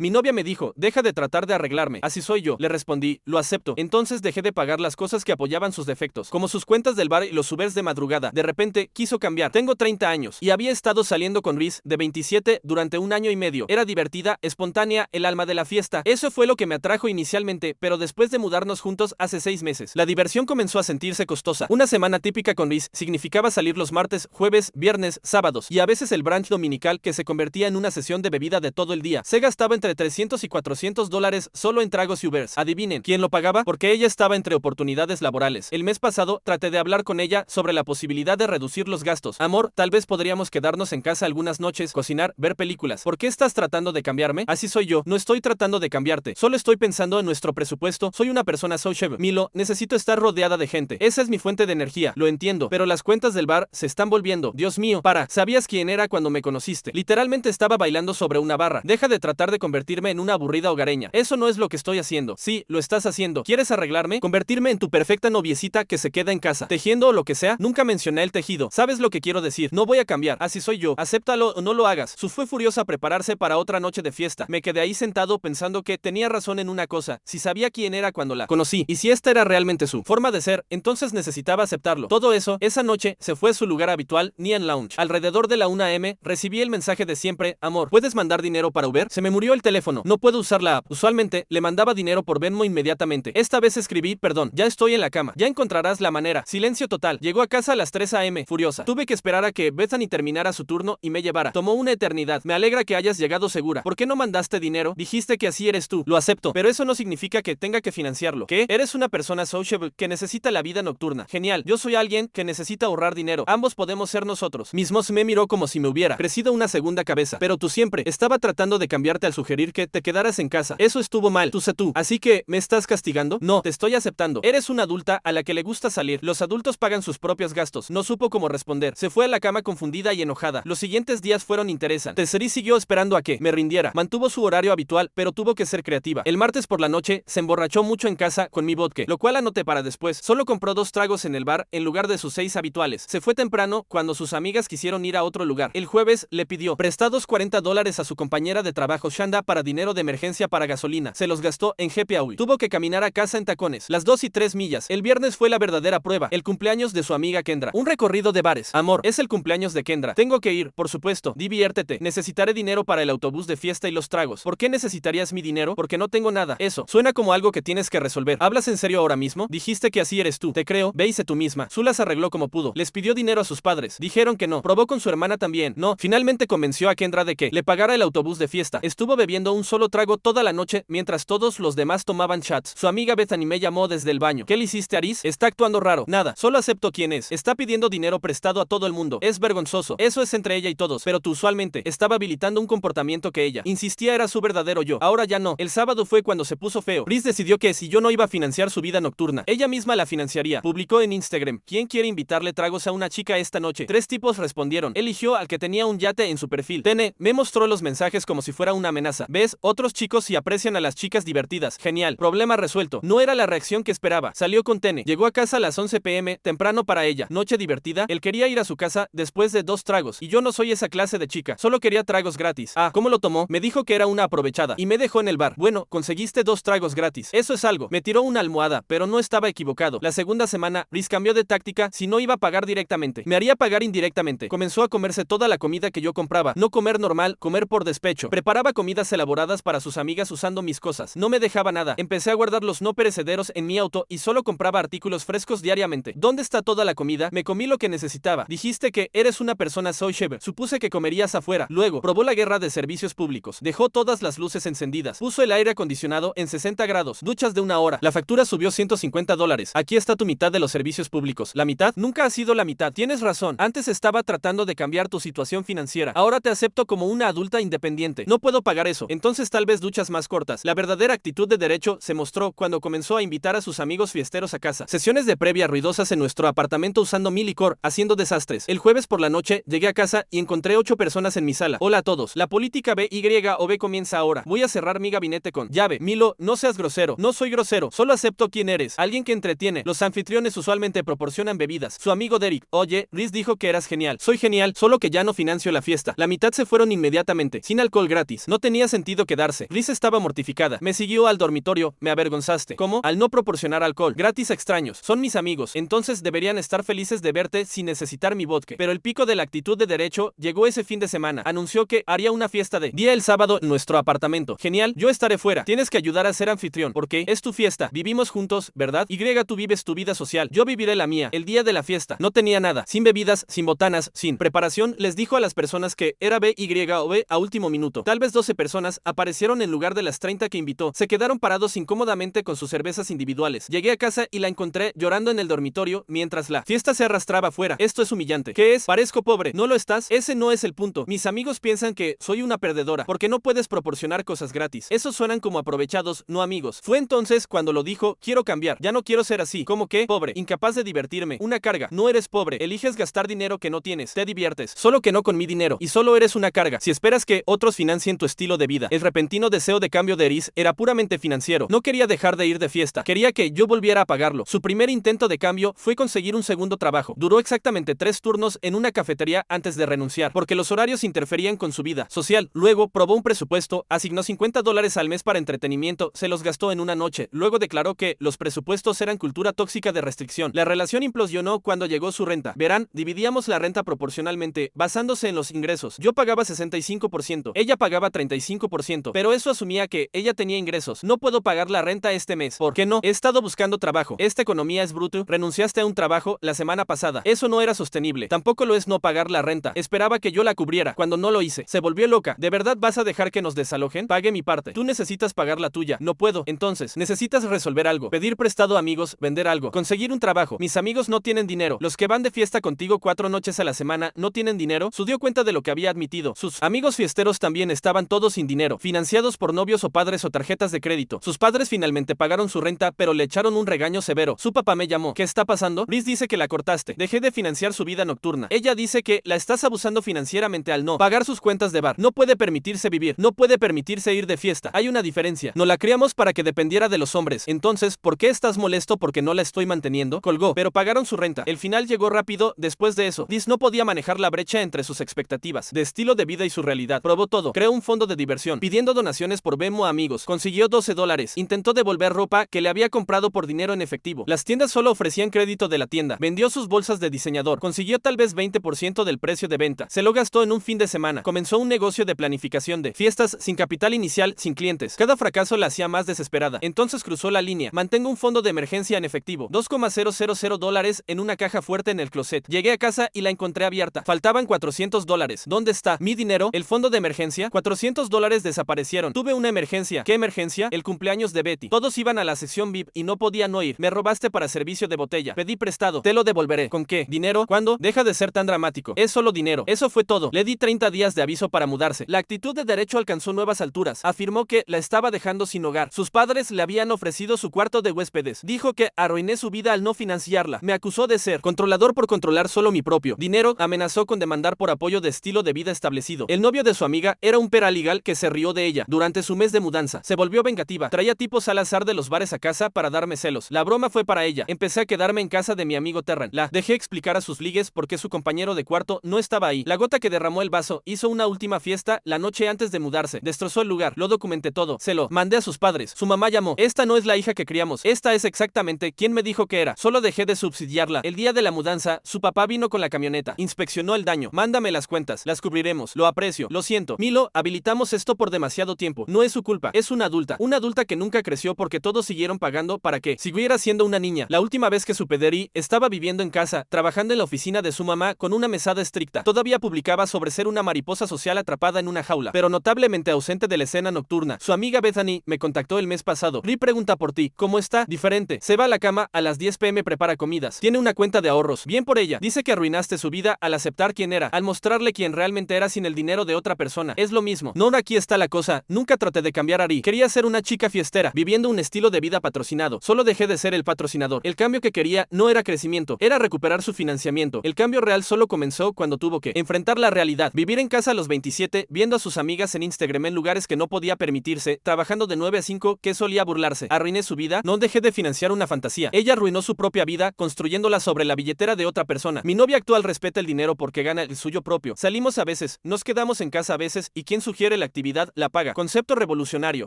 Mi novia me dijo, deja de tratar de arreglarme. Así soy yo. Le respondí, lo acepto. Entonces dejé de pagar las cosas que apoyaban sus defectos, como sus cuentas del bar y los Ubers de madrugada. De repente, quiso cambiar. Tengo 30 años y había estado saliendo con Reese, de 27, durante un año y medio. Era divertida, espontánea, el alma de la fiesta. Eso fue lo que me atrajo inicialmente, pero después de mudarnos juntos hace 6 meses, la diversión comenzó a sentirse costosa. Una semana típica con Reese significaba salir los martes, jueves, viernes, sábados y a veces el brunch dominical, que se convertía en una sesión de bebida de todo el día. Se gastaba entre $300 y $400 solo en tragos y Ubers. Adivinen, ¿quién lo pagaba? Porque ella estaba entre oportunidades laborales. El mes pasado traté de hablar con ella sobre la posibilidad de reducir los gastos. Amor, tal vez podríamos quedarnos en casa algunas noches, cocinar, ver películas. ¿Por qué estás tratando de cambiarme? Así soy yo. No estoy tratando de cambiarte. Solo estoy pensando en nuestro presupuesto. Soy una persona sociable. Milo, necesito estar rodeada de gente. Esa es mi fuente de energía. Lo entiendo. Pero las cuentas del bar se están volviendo. Dios mío, para. ¿Sabías quién era cuando me conociste? Literalmente estaba bailando sobre una barra. Deja de tratar de convertirme en una aburrida hogareña. Eso no es lo que estoy haciendo. Sí, lo estás haciendo. ¿Quieres arreglarme? ¿Convertirme en tu perfecta noviecita que se queda en casa, tejiendo o lo que sea? Nunca mencioné el tejido. ¿Sabes lo que quiero decir? No voy a cambiar. Así soy yo. Acéptalo o no lo hagas. Su fue furiosa a prepararse para otra noche de fiesta. Me quedé ahí sentado pensando que tenía razón en una cosa. Si sabía quién era cuando la conocí y si esta era realmente su forma de ser, entonces necesitaba aceptarlo. Todo eso, esa noche, se fue a su lugar habitual, Neon Lounge. Alrededor de la 1 a.m., recibí el mensaje de siempre: amor, ¿puedes mandar dinero para Uber? Se me murió el teléfono. No puedo usar la app. Usualmente, le mandaba dinero por Venmo inmediatamente. Esta vez escribí: perdón, ya estoy en la cama. Ya encontrarás la manera. Silencio total. Llegó a casa a las 3 a.m., furiosa. Tuve que esperar a que Bethany terminara su turno y me llevara. Tomó una eternidad. Me alegra que hayas llegado segura. ¿Por qué no mandaste dinero? Dijiste que así eres tú. Lo acepto, pero eso no significa que tenga que financiarlo. ¿Qué? Eres una persona sociable que necesita la vida nocturna. Genial. Yo soy alguien que necesita ahorrar dinero. Ambos podemos ser nosotros mismos. Me miró como si me hubiera crecido una segunda cabeza. Pero tú siempre estaba tratando de cambiarte al sugerir que te quedaras en casa. Eso estuvo mal. Tú sé tú. Así que, ¿me estás castigando? No, te estoy aceptando. Eres una adulta a la que le gusta salir. Los adultos pagan sus propios gastos. No supo cómo responder. Se fue a la cama confundida y enojada. Los siguientes días fueron interesantes. Tesseri siguió esperando a que me rindiera. Mantuvo su horario habitual, pero tuvo que ser creativa. El martes por la noche se emborrachó mucho en casa con mi vodka, lo cual anoté para después. Solo compró 2 tragos en el bar en lugar de sus 6 habituales. Se fue temprano cuando sus amigas quisieron ir a otro lugar. El jueves le pidió prestados $40 a su compañera de trabajo Shanda para dinero de emergencia para gasolina. Se los gastó en happy hour. Tuvo que caminar a casa en tacones, las 2 y 3 millas. El viernes fue la verdadera prueba, el cumpleaños de su amiga Kendra. Un recorrido de bares. Amor, es el cumpleaños de Kendra. Tengo que ir, por supuesto. Diviértete. Necesitaré dinero para el autobús de fiesta y los tragos. ¿Por qué necesitarías mi dinero? Porque no tengo nada. Eso suena como algo que tienes que resolver. ¿Hablas en serio ahora mismo? Dijiste que así eres tú. Te creo. Ve y sé tú misma. Su las arregló como pudo. Les pidió dinero a sus padres. Dijeron que no. Probó con su hermana también. No. Finalmente convenció a Kendra de que le pagara el autobús de fiesta. Estuvo bebiendo un solo trago toda la noche mientras todos los demás tomaban shots. Su amiga Bethany me llamó desde el baño. ¿Qué le hiciste, Aris? Está actuando raro. Nada. Solo acepto quién es. Está pidiendo dinero prestado a todo el mundo. Es vergonzoso. Eso es entre ella y todos. Pero tú usualmente estaba habilitando un comportamiento que ella insistía era su verdadero yo. Ahora ya no. El sábado fue cuando se puso feo. Reese decidió que si yo no iba a financiar su vida nocturna, ella misma la financiaría. Publicó en Instagram: ¿quién quiere invitarle tragos a una chica esta noche? 3 tipos respondieron. Eligió al que tenía un yate en su perfil. Tene me mostró los mensajes como si fuera una amenaza. ¿Ves? Otros chicos sí aprecian a las chicas divertidas. Genial. Problema resuelto. No era la reacción que esperaba. Salió con Tene. Llegó a casa a las 11 p.m, temprano para ella. Noche divertida. Él quería ir a su casa después de 2 tragos. Y yo no soy esa clase de chica. Solo quería tragos gratis. Ah, ¿cómo lo tomó? Me dijo que era una aprovechada. Y me dejó en el bar. Bueno, conseguiste 2 tragos gratis. Eso es algo. Me tiró una almohada, pero no estaba equivocado. La segunda semana, Reese cambió de táctica. Si no iba a pagar directamente, me haría pagar indirectamente. Comenzó a comerse toda la comida que yo compraba. No comer normal, comer por despecho. Preparaba comidas elaboradas para sus amigas usando mis cosas. No me dejaba nada. Empecé a guardar los no perecederos en mi auto y solo compraba artículos frescos diariamente. ¿Dónde está toda la comida? Me comí lo que necesitaba. Dijiste que eres una persona sociable. Supuse que comerías afuera. Luego, probó la guerra de servicios públicos. Dejó todas las luces encendidas. Puso el aire acondicionado en 60 grados. Duchas de 1 hora. La factura subió $150. Aquí está tu mitad de los servicios públicos. ¿La mitad? Nunca ha sido la mitad. Tienes razón. Antes estaba tratando de cambiar tu situación financiera. Ahora te acepto como una adulta independiente. No puedo pagar eso. Entonces tal vez duchas más cortas. La verdadera actitud de derecho se mostró cuando comenzó a invitar a sus amigos fiesteros a casa. Sesiones de previa ruidosas en nuestro apartamento usando mi licor, haciendo desastres. El jueves por la noche llegué a casa y encontré 8 personas en mi sala. Hola a todos. La política BYOB comienza ahora. Voy a cerrar mi gabinete con llave. Milo, no seas grosero. No soy grosero. Solo acepto quién eres. Alguien que entretiene. Los anfitriones usualmente proporcionan bebidas. Su amigo Derek. Oye, Reese dijo que eras genial. Soy genial, solo que ya no financio la fiesta. La mitad se fueron inmediatamente. Sin alcohol gratis. No tenía sentido quedarse. Liz estaba mortificada. Me siguió al dormitorio. Me avergonzaste. ¿Cómo? Al no proporcionar alcohol gratis a extraños. Son mis amigos. Entonces deberían estar felices de verte sin necesitar mi vodka. Pero el pico de la actitud de derecho llegó ese fin de semana. Anunció que haría una fiesta de día el sábado en nuestro apartamento. Genial, yo estaré fuera. Tienes que ayudar a ser anfitrión, porque es tu fiesta. Vivimos juntos, ¿verdad? Tú vives tu vida social. Yo viviré la mía. El día de la fiesta. No tenía nada. Sin bebidas, sin botanas, sin preparación. Les dijo a las personas que era BY o B a último minuto. Tal vez 12 personas aparecieron en lugar de las 30 que invitó. Se quedaron parados incómodamente con sus cervezas individuales. Llegué a casa y la encontré llorando en el dormitorio mientras la fiesta se arrastraba afuera. Esto es humillante. ¿Qué es? Parezco pobre. ¿No lo estás? Ese no es el punto. Mis amigos piensan que soy una perdedora porque no puedes proporcionar cosas gratis. Esos suenan como aprovechados, no amigos. Fue entonces cuando lo dijo, quiero cambiar. Ya no quiero ser así. ¿Cómo qué? Pobre. Incapaz de divertirme. Una carga. No eres pobre. Eliges gastar dinero que no tienes. Te diviertes. Solo que no con mi dinero. Y solo eres una carga. Si esperas que otros financien tu estilo de vida. El repentino deseo de cambio de Eris era puramente financiero. No quería dejar de ir de fiesta. Quería que yo volviera a pagarlo. Su primer intento de cambio fue conseguir un segundo trabajo. Duró exactamente 3 turnos en una cafetería antes de renunciar, porque los horarios interferían con su vida social. Luego probó un presupuesto, asignó $50 al mes para entretenimiento, se los gastó en una noche. Luego declaró que los presupuestos eran cultura tóxica de restricción. La relación implosionó cuando llegó su renta. Verán, dividíamos la renta proporcionalmente, basándose en los ingresos. Yo pagaba 65%, ella pagaba 35%, pero eso asumía que ella tenía ingresos. No puedo pagar la renta este mes. ¿Por qué no? He estado buscando trabajo. Esta economía es bruto. Renunciaste a un trabajo la semana pasada. Eso no era sostenible. Tampoco lo es no pagar la renta. Esperaba que yo la cubriera. Cuando no lo hice, se volvió loca. ¿De verdad vas a dejar que nos desalojen? Pague mi parte. Tú necesitas pagar la tuya. No puedo. Entonces, necesitas resolver algo. Pedir prestado a amigos, vender algo, conseguir un trabajo. Mis amigos no tienen dinero. Los que van de fiesta contigo 4 noches a la semana no tienen dinero. Se dio cuenta de lo que había admitido. Sus amigos fiesteros también estaban todos sin dinero, financiados por novios o padres o tarjetas de crédito. Sus padres finalmente pagaron su renta, pero le echaron un regaño severo. Su papá me llamó. ¿Qué está pasando? Liz dice que la cortaste. Dejé de financiar su vida nocturna. Ella dice que la estás abusando financieramente al no pagar sus cuentas de bar. No puede permitirse vivir. No puede permitirse ir de fiesta. Hay una diferencia. No la criamos para que dependiera de los hombres. Entonces, ¿por qué estás molesto porque no la estoy manteniendo? Colgó, pero pagaron su renta. El final llegó rápido después de eso. Liz no podía manejar la brecha entre sus expectativas de estilo de vida y su realidad. Probó todo. Creó un fondo de diversión, pidiendo donaciones por Venmo a amigos. Consiguió $12. Intentó devolver ropa que le había comprado por dinero en efectivo. Las tiendas solo ofrecían crédito de la tienda. Vendió sus bolsas de diseñador. Consiguió tal vez 20% del precio de venta. Se lo gastó en un fin de semana. Comenzó un negocio de planificación de fiestas sin capital inicial, sin clientes. Cada fracaso la hacía más desesperada. Entonces cruzó la línea. Mantengo un fondo de emergencia en efectivo. $2,000 en una caja fuerte en el closet. Llegué a casa y la encontré abierta. Faltaban $400. ¿Dónde está mi dinero? ¿El fondo de emergencia? $400 desaparecieron. Tuve una emergencia. ¿Qué emergencia? El cumpleaños de Betty. Todos iban a la sesión VIP y no podían no ir. Me robaste para servicio de botella. Pedí prestado. Te lo devolveré. ¿Con qué? ¿Dinero? ¿Cuándo? Deja de ser tan dramático. Es solo dinero. Eso fue todo. Le di 30 días de aviso para mudarse. La actitud de derecho alcanzó nuevas alturas. Afirmó que la estaba dejando sin hogar. Sus padres le habían ofrecido su cuarto de huéspedes. Dijo que arruiné su vida al no financiarla. Me acusó de ser controlador por controlar solo mi propio dinero. Amenazó con demandar por apoyo de estilo de vida establecido. El novio de su amiga era un paralegal que se rió de ella durante su mes de mudanza. Se volvió vengativa. Traía tipos al azar de los bares a casa para darme celos. La broma fue para ella. Empecé a quedarme en casa de mi amigo Terran. La dejé explicar a sus ligues porque su compañero de cuarto no estaba ahí. La gota que derramó el vaso. Hizo una última fiesta la noche antes de mudarse. Destrozó el lugar. Lo documenté todo. Se lo mandé a sus padres. Su mamá llamó. Esta no es la hija que criamos. Esta es exactamente quien me dijo que era. Solo dejé de subsidiarla. El día de la mudanza, su papá vino con la camioneta. Inspeccionó el daño. Mándame las cuentas. Las cubriremos. Lo aprecio. Lo siento. Milo, habilitamos esto por demasiado tiempo. No es su culpa. Es una adulta. Una adulta que nunca creció porque todos siguieron pagando para que siguiera siendo una niña. La última vez que supe de Eri, estaba viviendo en casa, trabajando en la oficina de su mamá con una mesada estricta. Todavía publicaba sobre ser una mariposa social atrapada en una jaula, pero notablemente ausente de la escena nocturna. Su amiga Bethany me contactó el mes pasado. Ri pregunta por ti. ¿Cómo está? Diferente. Se va a la cama a las 10 p.m. prepara comidas. Tiene una cuenta de ahorros. Bien por ella. Dice que arruinaste su vida al aceptar quién era, al mostrarle quién realmente era sin el dinero de otra persona. Es lo mismo. No, aquí está la cosa. Nunca traté de cambiar a Ri. Quería ser una chica fiestera, viviendo un estilo de vida patrocinado. Solo dejé de ser el patrocinador. El cambio que quería no era crecimiento, era recuperar su financiamiento. El cambio real solo comenzó cuando tuvo que enfrentar la realidad. Vivir en casa a los 27, viendo a sus amigas en Instagram en lugares que no podía permitirse, trabajando de 9 a 5, que solía burlarse. Arruiné su vida. No dejé de financiar una fantasía. Ella arruinó su propia vida, construyéndola sobre la billetera de otra persona. Mi novia actual respeta el dinero porque gana el suyo propio. Salimos a veces, nos quedamos en casa a veces, y ¿quién sugiere la actividad, la paga. Concepto revolucionario.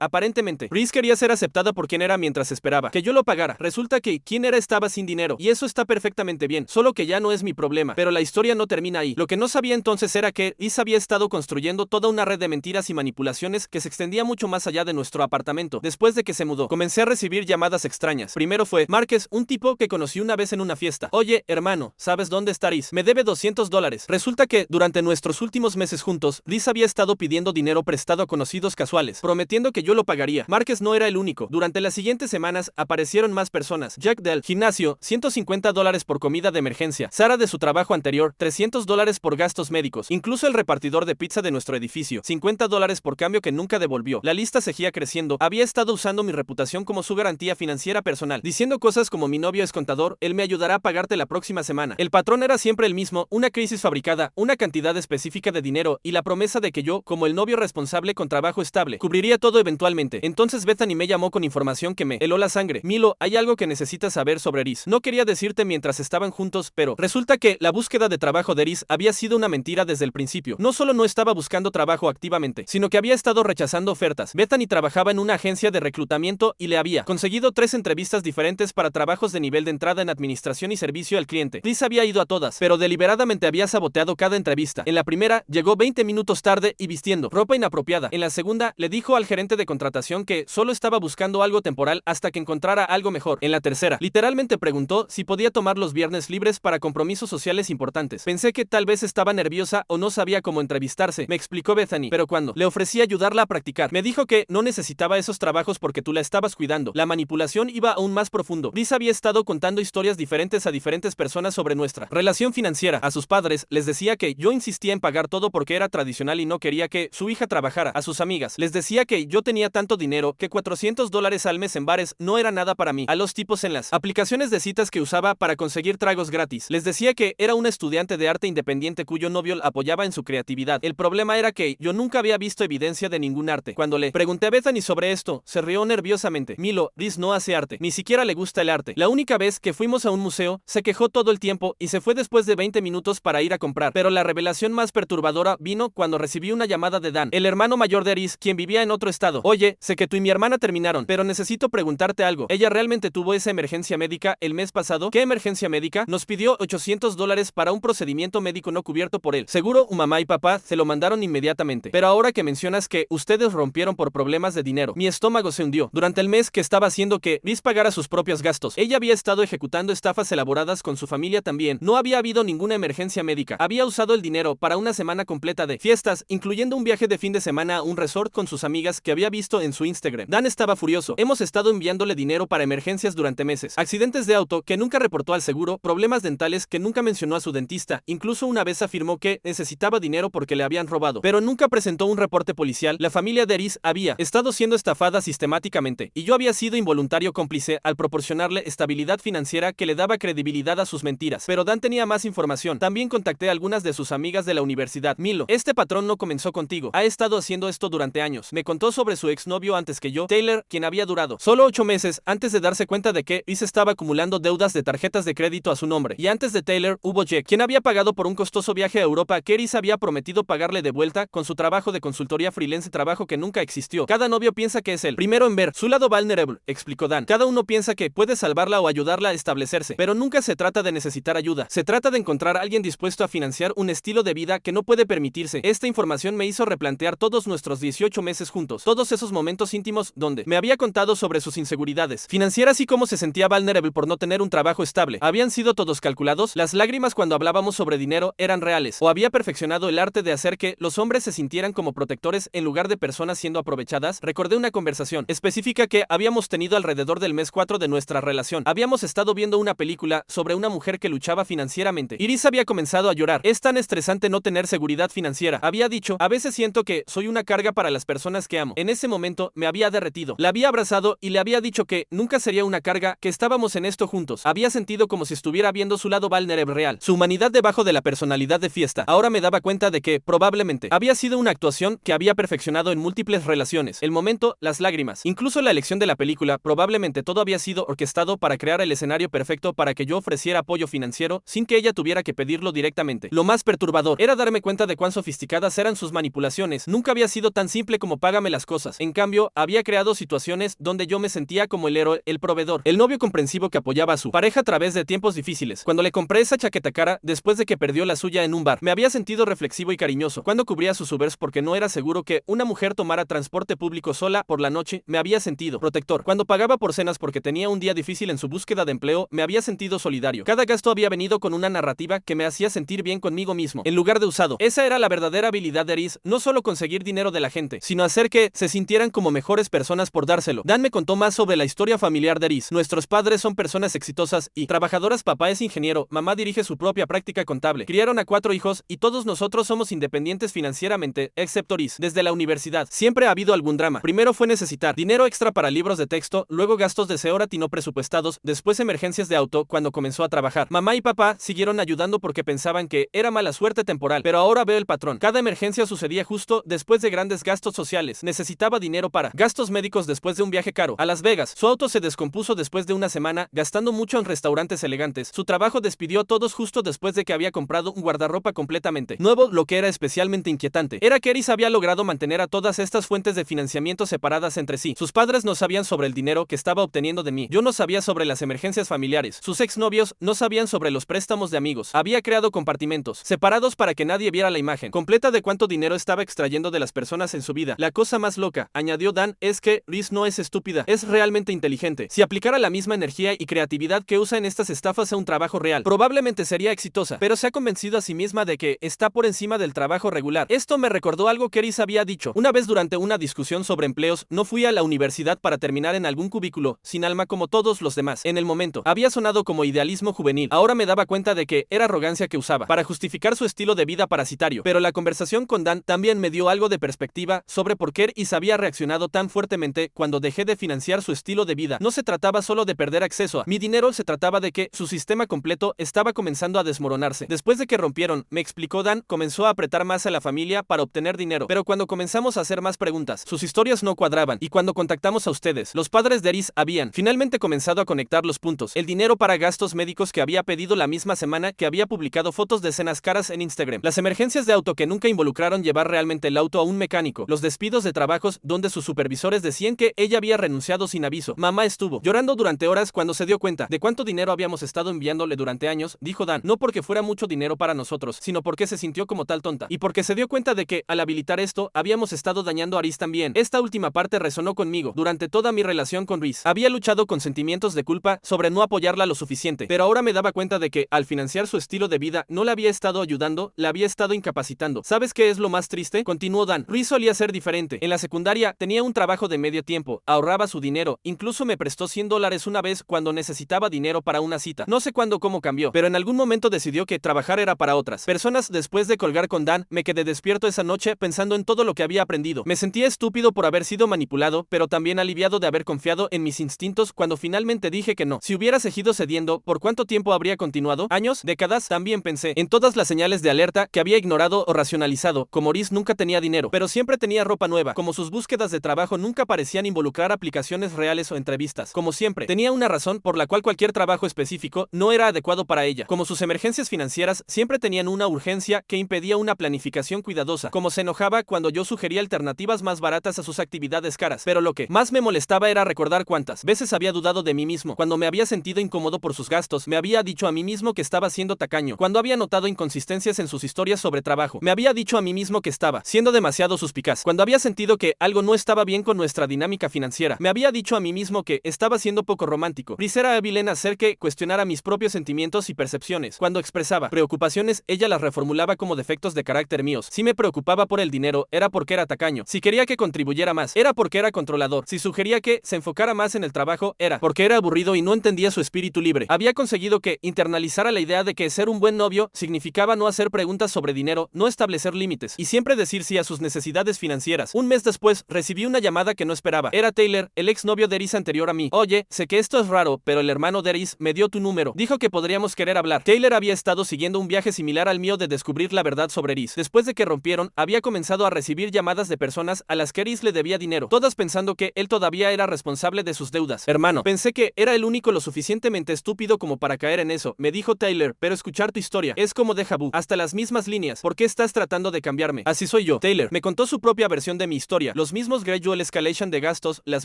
Aparentemente, Reese quería ser aceptada por quien era mientras esperaba que yo lo pagara. Resulta que quien era estaba sin dinero, y eso está perfectamente bien, solo que ya no es mi problema. Pero la historia no termina ahí. Lo que no sabía entonces era que Reese había estado construyendo toda una red de mentiras y manipulaciones que se extendía mucho más allá de nuestro apartamento. Después de que se mudó, comencé a recibir llamadas extrañas. Primero fue Márquez, un tipo que conocí una vez en una fiesta. Oye, hermano, ¿sabes dónde está Reese? Me debe $200. Resulta que durante nuestros últimos meses juntos, Reese había estado pidiendo dinero prestado a conocidos casuales, prometiendo que yo lo pagaría. Márquez no era el único. Durante las siguientes semanas aparecieron más personas. Jack del gimnasio, $150 por comida de emergencia. Sara de su trabajo anterior, $300 por gastos médicos. Incluso el repartidor de pizza de nuestro edificio, $50 por cambio que nunca devolvió. La lista seguía creciendo. Había estado usando mi reputación como su garantía financiera personal, diciendo cosas como mi novio es contador, él me ayudará a pagarte la próxima semana. El patrón era siempre el mismo, una crisis fabricada, una cantidad específica de dinero y la promesa de que yo, como el novio responsable con trabajo estable, cubriría todo eventualmente. Entonces Bethany me llamó con información que me heló la sangre. Milo, hay algo que necesitas saber sobre Reese. No quería decirte mientras estaban juntos, pero resulta que la búsqueda de trabajo de Reese había sido una mentira desde el principio. No solo no estaba buscando trabajo activamente, sino que había estado rechazando ofertas. Bethany trabajaba en una agencia de reclutamiento y le había conseguido 3 entrevistas diferentes para trabajos de nivel de entrada en administración y servicio al cliente. Reese había ido a todas, pero deliberadamente había saboteado cada entrevista. En la primera, llegó 20 minutos tarde y vistiendo ropa inapropiada. En la segunda, le dijo al gerente de contratación que solo estaba buscando algo temporal hasta que encontrara algo mejor. En la tercera, literalmente preguntó si podía tomar los viernes libres para compromisos sociales importantes. Pensé que tal vez estaba nerviosa o no sabía cómo entrevistarse, me explicó Bethany, pero cuando le ofrecí ayudarla a practicar, me dijo que no necesitaba esos trabajos porque tú la estabas cuidando. La manipulación iba aún más profundo. Reese había estado contando historias diferentes a diferentes personas sobre nuestra relación financiera. A sus padres les decía que yo insistía en pagar todo porque era tradicional y no quería que su hija trabajara. A sus amigas les decía que yo tenía tanto dinero que $400 al mes en bares no era nada para mí. A los tipos en las aplicaciones de citas que usaba para conseguir tragos gratis, les decía que era una estudiante de arte independiente cuyo novio apoyaba en su creatividad. El problema era que yo nunca había visto evidencia de ningún arte. Cuando le pregunté a Bethany sobre esto, se rió nerviosamente. Milo, Reese no hace arte, ni siquiera le gusta el arte. La única vez que fuimos a un museo, se quejó todo el tiempo y se fue después de 20 minutos para ir a comprar. Pero la revelación más perturbadora vino cuando recibí una llamada de Dan, el hermano mayor de Reese, quien vivía en otro estado. Oye, sé que tú y mi hermana terminaron, pero necesito preguntarte algo. ¿Ella realmente tuvo esa emergencia médica el mes pasado? ¿Qué emergencia médica? Nos pidió $800 para un procedimiento médico no cubierto por él. Seguro mamá y papá se lo mandaron inmediatamente. Pero ahora que mencionas que ustedes rompieron por problemas de dinero, mi estómago se hundió. Durante el mes que estaba haciendo que Reese pagara sus propios gastos, ella había estado ejecutando estafas elaboradas con su familia también. No había habido ninguna emergencia médica. Había usado el dinero para una semana completa de fiestas, incluyendo un viaje de fin de semana a un resort con sus amigas que había visto en su Instagram. Dan estaba furioso. Hemos estado enviándole dinero para emergencias durante meses. Accidentes de auto que nunca reportó al seguro, problemas dentales que nunca mencionó a su dentista. Incluso una vez afirmó que necesitaba dinero porque le habían robado, pero nunca presentó un reporte policial. La familia de Reese había estado siendo estafada sistemáticamente, y yo había sido involuntario cómplice al proporcionarle estabilidad financiera que le daba credibilidad a sus mentiras. Pero Dan tenía más información. También contacté a algunas de sus amigas de la universidad. Milo, este patrón no comenzó contigo. Ha estado haciendo esto durante años. Me contó sobre su exnovio antes que yo, Taylor, quien había durado solo 8 meses antes de darse cuenta de que Reese estaba acumulando deudas de tarjetas de crédito a su nombre. Y antes de Taylor hubo Jack, quien había pagado por un costoso viaje a Europa que Reese había prometido pagarle de vuelta con su trabajo de consultoría freelance, trabajo que nunca existió. Cada novio piensa que es el primero en ver su lado vulnerable, explicó Dan. Cada uno piensa que puede salvarla o ayudarla a establecerse, pero nunca se trata de necesitar ayuda. Se trata de encontrar a alguien dispuesto a financiar un estilo de vida que no puede permitirse. Esta información me hizo replantear todos nuestros 18 meses juntos, todos esos momentos íntimos donde me había contado sobre sus inseguridades financieras y cómo se sentía vulnerable por no tener un trabajo estable. ¿Habían sido todos calculados? Las lágrimas cuando hablábamos sobre dinero eran reales, o había perfeccionado el arte de hacer que los hombres se sintieran como protectores en lugar de personas siendo aprovechadas. Recordé una conversación específica que habíamos tenido alrededor del mes 4 de nuestra relación. Habíamos estado viendo una película sobre una mujer que luchaba financieramente. Iris había comenzado a llorar. Es tan estresante no tener seguridad financiera. Había dicho, a veces siento que soy una carga para las personas que amo. En ese momento me había derretido. La había abrazado y le había dicho que nunca sería una carga, que estábamos en esto juntos. Había sentido como si estuviera viendo su lado vulnerable real, su humanidad debajo de la personalidad de fiesta. Ahora me daba cuenta de que, probablemente, había sido una actuación que había perfeccionado en múltiples relaciones. El momento, las lágrimas, incluso la elección de la película, probablemente todo había sido orquestado para crear el escenario perfecto para que yo ofreciera apoyo financiero sin que ella tuviera que pedirlo directamente. Lo más perturbador era darme cuenta de cuán sofisticadas eran sus manipulaciones. Nunca había sido tan simple como págame las cosas. En cambio, había creado situaciones donde yo me sentía como el héroe, el proveedor, el novio comprensivo que apoyaba a su pareja a través de tiempos difíciles. Cuando le compré esa chaqueta cara, después de que perdió la suya en un bar, me había sentido reflexivo y cariñoso. Cuando cubría sus Ubers porque no era seguro que una mujer tomara transporte público sola por la noche, me había sentido protector. Cuando pagaba por cenas porque tenía un día difícil en su búsqueda de empleo, me había sentido solidario. Cada gasto había venido con una narrativa que me hacía sentir bien conmigo mismo, en lugar de usado. Esa era la verdadera habilidad de Eris, no solo conseguir dinero de la gente, sino hacer que se sintieran como mejores personas por dárselo. Dan me contó más sobre la historia familiar de Eris. Nuestros padres son personas exitosas y trabajadoras. Papá es ingeniero, mamá dirige su propia práctica contable. Criaron a 4 hijos y todos nosotros somos independientes financieramente, excepto Eris. Desde la universidad siempre ha habido algún drama. Primero fue necesitar dinero extra para libros de texto, luego gastos de Seorati no presupuestados, después emergencias de auto cuando comenzó a trabajar. Mamá y papá siguieron ayudando porque pensaban que era mala suerte temporal, pero ahora veo el patrón. Cada emergencia sucedía justo después de grandes gastos sociales. Necesitaba dinero para gastos médicos después de un viaje caro a Las Vegas. Su auto se descompuso después de una semana, gastando mucho en restaurantes elegantes. Su trabajo despidió a todos justo después de que había comprado un guardarropa completamente nuevo. Lo que era especialmente inquietante era que Eris había logrado mantener a todas estas fuentes de financiamiento separadas entre sí. Sus padres no sabían sobre el dinero que estaba obteniendo de mí. Yo no sabía sobre las emergencias familiares. Sus exnovios no sabían sobre los préstamos de amigos. Había creado compartimentos separados para que nadie viera la imagen completa de cuánto dinero estaba extrayendo de las personas en su vida. La cosa más loca, añadió Dan, es que Eris no es estúpida, es realmente inteligente. Si aplicara la misma energía y creatividad que usa en estas estafas a un trabajo real, probablemente sería exitosa, pero se ha convencido a sí misma de que está por encima del trabajo regular. Esto me recordó algo que Eris había dicho una vez durante una discusión sobre empleos. No fui a la universidad para terminar en algún cubículo sin alma como todos los demás. En el momento había sonado como idealismo juvenil. Ahora me daba cuenta de que era arrogancia que usaba para justificar su estilo de vida parasitario. Pero la conversación con Dan también me dio algo de perspectiva sobre por qué Eris había reaccionado tan fuertemente cuando dejé de financiar su estilo de vida. No se trataba solo de perder acceso a mi dinero, se trataba de que su sistema completo estaba comenzando a desmoronarse. Después de que rompieron, me explicó Dan, comenzó a apretar más a la familia para obtener dinero. Pero cuando comenzamos a hacer más preguntas, sus historias no cuadraban. Y cuando contactamos a ustedes, los padres de Eris habían finalmente comenzado a conectar los puntos. El dinero para gastos médicos que había pedido la misma semana que había publicado fotos de cenas caras en Instagram. Las emergencias de auto que nunca involucraron llevar realmente el auto a un mecánico. Los despidos de trabajos donde sus supervisores decían que ella había renunciado sin aviso. Mamá estuvo llorando durante horas cuando se dio cuenta de cuánto dinero habíamos estado enviándole durante años, dijo Dan. No porque fuera mucho dinero para nosotros, sino porque se sintió como tal tonta. Y porque se dio cuenta de que, al habilitar esto, habíamos estado dañando a Eris también. Esta última parte resonó conmigo. Durante toda mi relación con Eris, había luchado con sentimientos de culpa sobre no apoyarla lo suficiente. Pero ahora me daba cuenta de que, al financiar su estilo de vida, no la había estado ayudando, la había estado incapacitando. ¿Sabes qué es lo más triste? Continuó Dan. Eris solía ser diferente. En la secundaria, tenía un trabajo de medio tiempo, ahorraba su dinero, incluso me prestó $100 una vez cuando necesitaba dinero para una cita. No sé cuándo cómo cambió, pero en algún momento decidió que trabajar era para otras personas. Después de colgar con Dan, me quedé despierto esa noche pensando en todo lo que había aprendido. Me sentía estúpido por haber sido manipulado, pero también aliviado de haber confiado en mis instintos cuando finalmente dije que no. Si hubiera seguido cediendo, ¿por cuánto tiempo habría continuado? ¿Años? ¿Décadas? También pensé en todas las señales de alerta que había ignorado o racionalizado. Como Eris nunca tenía dinero, pero siempre tenía ropa nueva. Como sus búsquedas de trabajo nunca parecían involucrar aplicaciones reales o entrevistas. Como siempre, tenía una razón por la cual cualquier trabajo específico no era adecuado para ella. Como sus emergencias financieras siempre tenían una urgencia que impedía una planificación cuidadosa. Como se enojaba cuando yo sugería alternativas más baratas a sus actividades caras. Pero lo que más me molestaba era recordar cuántas veces había dudado de mí mismo. Cuando me había sentido incómodo por sus gastos, me había dicho a mí mismo que estaba siendo tacaño. Cuando había notado inconsistencias en sus historias sobre trabajo, me había dicho a mí mismo que estaba siendo demasiado suspicaz. Cuando había sentido que algo no estaba bien con nuestra dinámica financiera, me había dicho a mí mismo que estaba siendo poco romántico. Eris era hábil en hacer que cuestionara mis propios sentimientos y percepciones. Cuando expresaba preocupaciones, ella las reformulaba como defectos de carácter míos. Si me preocupaba por el dinero, era porque era tacaño. Si quería que contribuyera más, era porque era controlador. Si sugería que se enfocara más en el trabajo, era porque era aburrido y no entendía su espíritu libre. Había conseguido que internalizara la idea de que ser un buen novio significaba no hacer preguntas sobre dinero, no establecer límites y siempre decir sí a sus necesidades financieras. Un mes después, recibí una llamada que no esperaba. Era Taylor, el exnovio de Eris anterior a mí. Oye, sé que esto es raro, pero el hermano de Eris me dio tu número. Dijo que podríamos querer hablar. Taylor había estado siguiendo un viaje similar al mío de descubrir la verdad sobre Eris. Después de que rompieron, había comenzado a recibir llamadas de personas a las que Eris le debía dinero, todas pensando que él todavía era responsable de sus deudas. Hermano, pensé que era el único lo suficientemente estúpido como para caer en eso, me dijo Taylor, pero escuchar tu historia es como déjà vu, hasta las mismas líneas. ¿Por qué estás tratando de cambiarme? Así soy yo. Taylor me contó su propia versión de mi historia, los mismos gradual escalation de gastos, las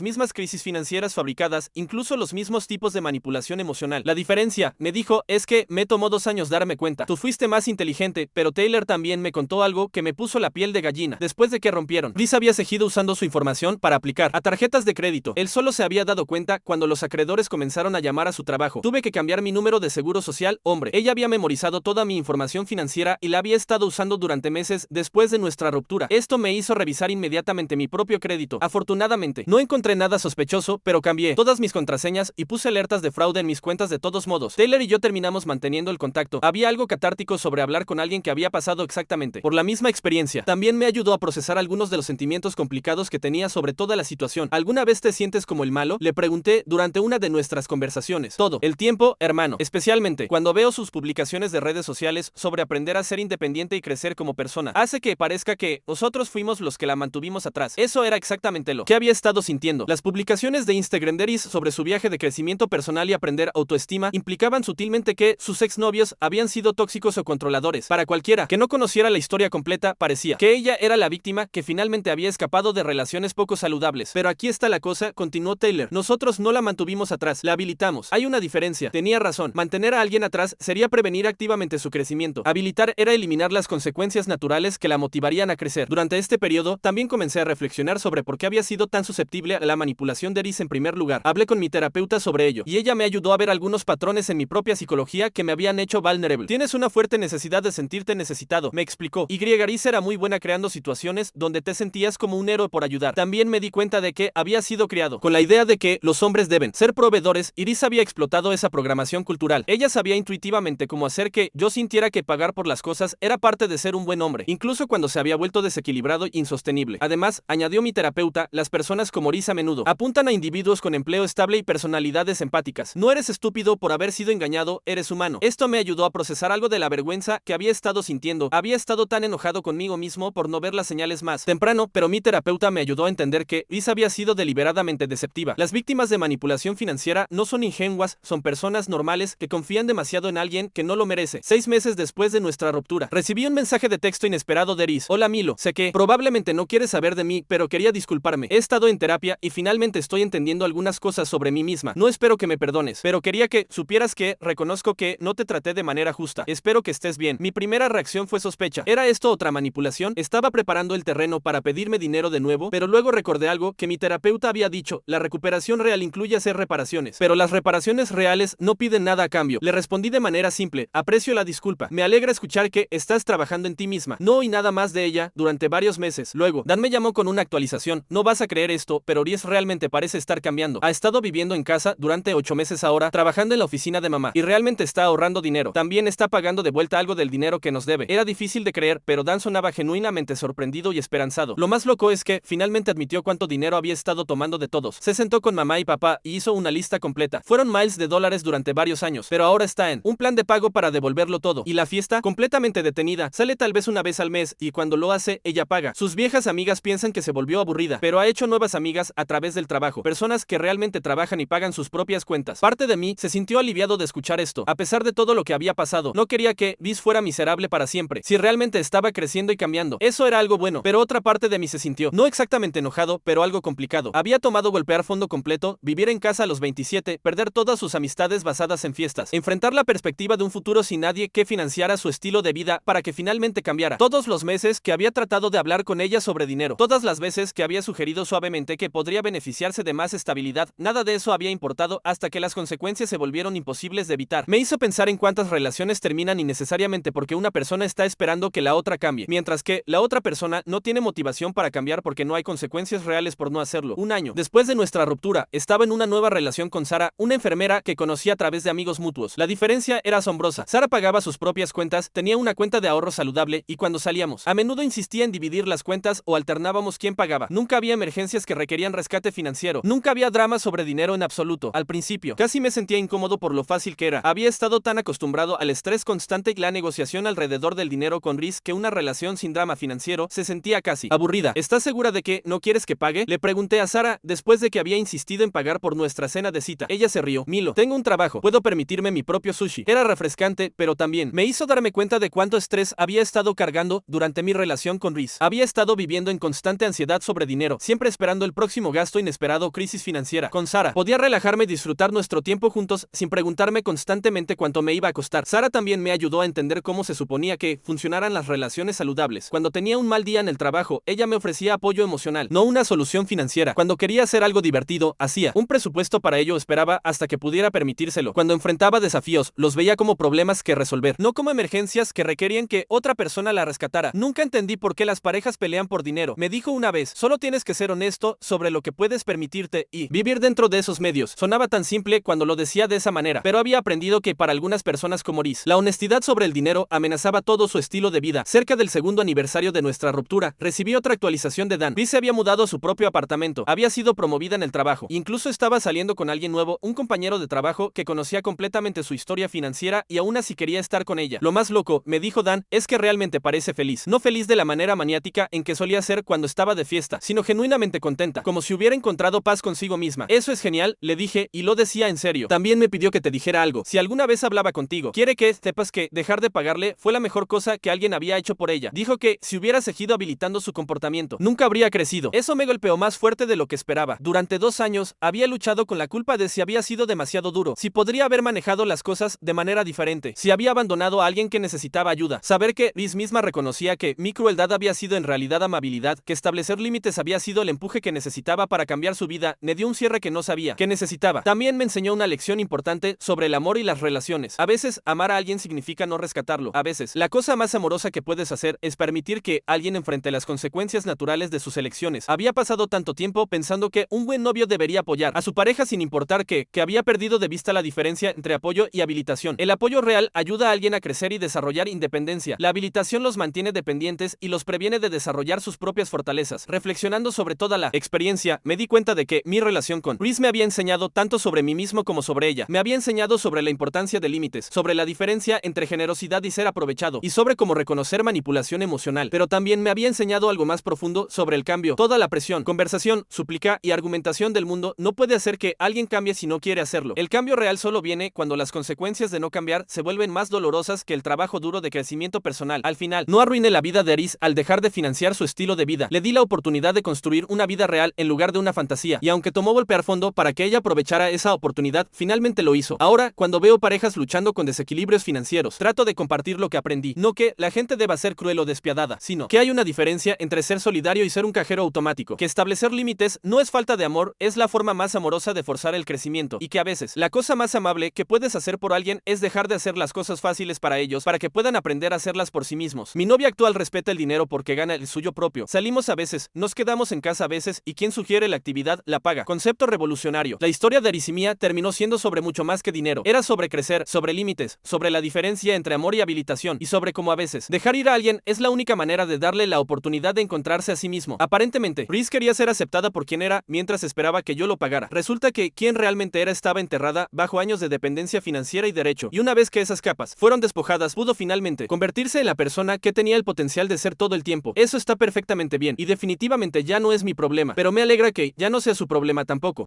mismas crisis financieras fabricadas, incluso los mismos tipos de manipulación emocional. La diferencia, me dijo, es que me tomó 2 años darme cuenta. Tú fuiste más inteligente, pero Taylor también me contó algo que me puso la piel de gallina. Después de que rompieron, Reese había seguido usando su información para aplicar a tarjetas de crédito. Él solo se había dado cuenta cuando los acreedores comenzaron a llamar a su trabajo. Tuve que cambiar mi número de seguro social, hombre. Ella había memorizado toda mi información financiera y la había estado usando durante meses después de nuestra ruptura. Esto me hizo revisar inmediatamente mi propio crédito. Afortunadamente, no encontré nada sospechoso, pero cambié todas mis contraseñas y puse alertas de fraude en mis cuentas de todos modos. Taylor y yo terminamos manteniendo el contacto. Había algo catártico sobre hablar con alguien que había pasado exactamente por la misma experiencia. También me ayudó a procesar algunos de los sentimientos complicados que tenía sobre toda la situación. ¿Alguna vez te sientes como el malo? Le pregunté durante una de nuestras conversaciones. Todo el tiempo, hermano. Especialmente cuando veo sus publicaciones de redes sociales sobre aprender a ser independiente y crecer como persona. Hace que parezca que nosotros fuimos los que la mantuvimos atrás. Eso era exactamente lo que había estado sintiendo. Las publicaciones de Instagram de Reese sobre su viaje de crecimiento personal y aprender autoestima implicaban sutilmente que sus exnovios habían sido tóxicos o controladores. Para cualquiera que no conociera la historia completa, parecía que ella era la víctima que finalmente había escapado de relaciones poco saludables. Pero aquí está la cosa, continuó Taylor. Nosotros no la mantuvimos atrás, la habilitamos. Hay una diferencia. Tenía razón. Mantener a alguien atrás sería prevenir activamente su crecimiento. Habilitar era eliminar las consecuencias naturales que la motivarían a crecer. Durante este periodo, también comencé a reflexionar sobre por qué había sido tan susceptible a la manipulación de Reese en primer lugar. Hablé con mi terapeuta sobre ello, y ella me ayudó a ver algunos patrones en mi propia psicología que me habían hecho vulnerable. Tienes una fuerte necesidad de sentirte necesitado, me explicó. Reese era muy buena creando situaciones donde te sentías como un héroe por ayudar. También me di cuenta de que había sido criado con la idea de que los hombres deben ser proveedores, y Reese había explotado esa programación cultural. Ella sabía intuitivamente cómo hacer que yo sintiera que pagar por las cosas era parte de ser un buen hombre, incluso cuando se había vuelto desequilibrado e insostenible. Además, añadió mi terapeuta, las personas como Reese a menudo apuntan a individuos con empleo estable y personalidades empáticas. No eres estúpido por haber sido engañado, eres humano. Esto me ayudó a procesar algo de la vergüenza que había estado sintiendo. Había estado tan enojado conmigo mismo por no ver las señales más temprano, pero mi terapeuta me ayudó a entender que Reese había sido deliberadamente deceptiva. Las víctimas de manipulación financiera no son ingenuas, son personas normales que confían demasiado en alguien que no lo merece. 6 meses después de nuestra ruptura, recibí un mensaje de texto inesperado de Reese. Hola Milo, sé que probablemente no quieres saber de mí, pero quería disculparme. He estado en terapia y finalmente estoy entendiendo algunas cosas sobre mí misma. No espero que me perdones, pero quería que supieras que reconozco que no te traté de manera justa. Espero que estés bien. Mi primera reacción fue sospecha. ¿Era esto otra manipulación? Estaba preparando el terreno para pedirme dinero de nuevo, pero luego recordé algo que mi terapeuta había dicho. La recuperación real incluye hacer reparaciones, pero las reparaciones reales no piden nada a cambio. Le respondí de manera simple. Aprecio la disculpa. Me alegra escuchar que estás trabajando en ti misma. No oí nada más de ella durante varios meses. Luego, Dan me llamó con una actualización. No vas a creer esto, pero Reese realmente parece estar cambiando. Ha estado viviendo en casa durante 8 meses ahora, trabajando en la oficina de mamá, y realmente está ahorrando dinero. También está pagando de vuelta algo del dinero que nos debe. Era difícil de creer, pero Dan sonaba genuinamente sorprendido y esperanzado. Lo más loco es que finalmente admitió cuánto dinero había estado tomando de todos. Se sentó con mamá y papá y hizo una lista completa. Fueron miles de dólares durante varios años, pero ahora está en un plan de pago para devolverlo todo. Y la fiesta, completamente detenida, sale tal vez una vez al mes, y cuando lo hace, ella paga. Sus viejas amigas piensan que se volvió aburrida, pero ha hecho nuevas amigas a través del trabajo. Personas que realmente trabajan y pagan sus propias cuentas. Parte de mí se sintió aliviado de escuchar esto. A pesar de todo lo que había pasado, no quería que Reese fuera miserable para siempre. Si realmente estaba creciendo y cambiando, eso era algo bueno. Pero otra parte de mí se sintió, no exactamente enojado, pero algo complicado. Había tomado golpear fondo completo, vivir en casa a los 27, perder todas sus amistades basadas en fiestas, enfrentar la perspectiva de un futuro sin nadie que financiara su estilo de vida para que finalmente cambiara. Todos los meses que había tratado de hablar con ella sobre dinero, todas las veces que había sugerido suavemente que podría beneficiarse de más estabilidad, nada de eso había importado hasta que las consecuencias se volvieron imposibles de evitar. Me hizo pensar en cuántas relaciones terminan innecesariamente porque una persona está esperando que la otra cambie, mientras que la otra persona no tiene motivación para cambiar porque no hay consecuencias reales por no hacerlo. Un año después de nuestra ruptura, estaba en una nueva relación con Sara, una enfermera que conocí a través de amigos mutuos. La diferencia era asombrosa. Sara pagaba sus propias cuentas, tenía una cuenta de ahorro saludable, y cuando salíamos, a menudo insistía en dividir las cuentas o alternábamos quién pagaba. Nunca había emergencias que requerían rescate financiero. Nunca había drama sobre dinero en absoluto. Al principio, casi me sentía incómodo por lo fácil que era. Había estado tan acostumbrado al estrés constante y la negociación alrededor del dinero con Reese que una relación sin drama financiero se sentía casi aburrida. ¿Estás segura de que no quieres que pague? Le pregunté a Sara después de que había insistido en pagar por nuestra cena de cita. Ella se rió. Milo, tengo un trabajo. Puedo permitirme mi propio sushi. Era refrescante, pero también me hizo darme cuenta de cuánto estrés había estado cargando durante mi relación relación con Reese. Había estado viviendo en constante ansiedad sobre dinero, siempre esperando el próximo gasto inesperado o crisis financiera. Con Sarah, podía relajarme y disfrutar nuestro tiempo juntos sin preguntarme constantemente cuánto me iba a costar. Sarah también me ayudó a entender cómo se suponía que funcionaran las relaciones saludables. Cuando tenía un mal día en el trabajo, ella me ofrecía apoyo emocional, no una solución financiera. Cuando quería hacer algo divertido, hacía un presupuesto para ello, esperaba hasta que pudiera permitírselo. Cuando enfrentaba desafíos, los veía como problemas que resolver, no como emergencias que requerían que otra persona la rescatara. Nunca entendí por qué las parejas pelean por dinero. Me dijo una vez, solo tienes que ser honesto sobre lo que puedes permitirte y vivir dentro de esos medios. Sonaba tan simple cuando lo decía de esa manera, pero había aprendido que para algunas personas como Reese, la honestidad sobre el dinero amenazaba todo su estilo de vida. Cerca del segundo aniversario de nuestra ruptura, recibí otra actualización de Dan. Reese se había mudado a su propio apartamento, había sido promovida en el trabajo, incluso estaba saliendo con alguien nuevo, un compañero de trabajo que conocía completamente su historia financiera y aún así quería estar con ella. Lo más loco, me dijo Dan, es que realmente parece feliz. No feliz de la manera maniática en que solía ser cuando estaba de fiesta, sino genuinamente contenta, como si hubiera encontrado paz consigo misma. Eso es genial, le dije, y lo decía en serio. También me pidió que te dijera algo. Si alguna vez hablaba contigo, quiere que sepas que dejar de pagarle fue la mejor cosa que alguien había hecho por ella. Dijo que si hubiera seguido habilitando su comportamiento, nunca habría crecido. Eso me golpeó más fuerte de lo que esperaba. Durante 2 años, había luchado con la culpa de si había sido demasiado duro, si podría haber manejado las cosas de manera diferente, si había abandonado a alguien que necesitaba ayuda. Saber que Reese misma reconocía que mi crueldad había sido en realidad amabilidad, que establecer límites había sido el empuje que necesitaba para cambiar su vida, me dio un cierre que no sabía que necesitaba. También me enseñó una lección importante sobre el amor y las relaciones. A veces, amar a alguien significa no rescatarlo. A veces, la cosa más amorosa que puedes hacer es permitir que alguien enfrente las consecuencias naturales de sus elecciones. Había pasado tanto tiempo pensando que un buen novio debería apoyar a su pareja sin importar que había perdido de vista la diferencia entre apoyo y habilitación. El apoyo real ayuda a alguien a crecer y desarrollar independencia. La habilitación los mantiene dependientes y los previene de desarrollar sus propias fortalezas. Reflexionando sobre toda la experiencia, me di cuenta de que mi relación con Reese me había enseñado tanto sobre mí mismo como sobre ella. Me había enseñado sobre la importancia de límites, sobre la diferencia entre generosidad y ser aprovechado, y sobre cómo reconocer manipulación emocional. Pero también me había enseñado algo más profundo sobre el cambio. Toda la presión, conversación, súplica y argumentación del mundo no puede hacer que alguien cambie si no quiere hacerlo. El cambio real solo viene cuando las consecuencias de no cambiar se vuelven más dolorosas que el trabajo duro de crecimiento personal. Al final, no arruiné la vida de Reese al dejar de financiar su estilo de vida. Le di la oportunidad de construir una vida real en lugar de una fantasía, y aunque tomó golpear fondo para que ella aprovechara esa oportunidad, finalmente lo hizo. Ahora, cuando veo parejas luchando con desequilibrios financieros, trato de compartir lo que aprendí. No que la gente deba ser cruel o despiadada, sino que hay una diferencia entre ser solidario y ser un cajero automático, que establecer límites no es falta de amor, es la forma más amorosa de forzar el crecimiento, y que a veces la cosa más amable que puedes hacer por alguien es dejar de hacer las cosas fáciles para ellos para que puedan aprender a hacerlas por sí mismos. Mi novia actual respeta el dinero porque gana el suyo propio. Salimos a veces, nos quedamos en casa a veces y quien sugiere la actividad la paga. Concepto revolucionario. La historia de Reese y mía terminó siendo sobre mucho más que dinero. Era sobre crecer, sobre límites, sobre la diferencia entre amor y habilitación, y sobre cómo a veces dejar ir a alguien es la única manera de darle la oportunidad de encontrarse a sí mismo. Aparentemente, Reese quería ser aceptada por quien era mientras esperaba que yo lo pagara. Resulta que quien realmente era estaba enterrada bajo años de dependencia financiera y derecho, y una vez que esas capas fueron despojadas, pudo finalmente convertirse en la persona que tenía el potencial de ser todo el tiempo. Eso está perfectamente bien, y definitivamente ya no es mi problema, pero me alegra que ya no sea su problema tampoco.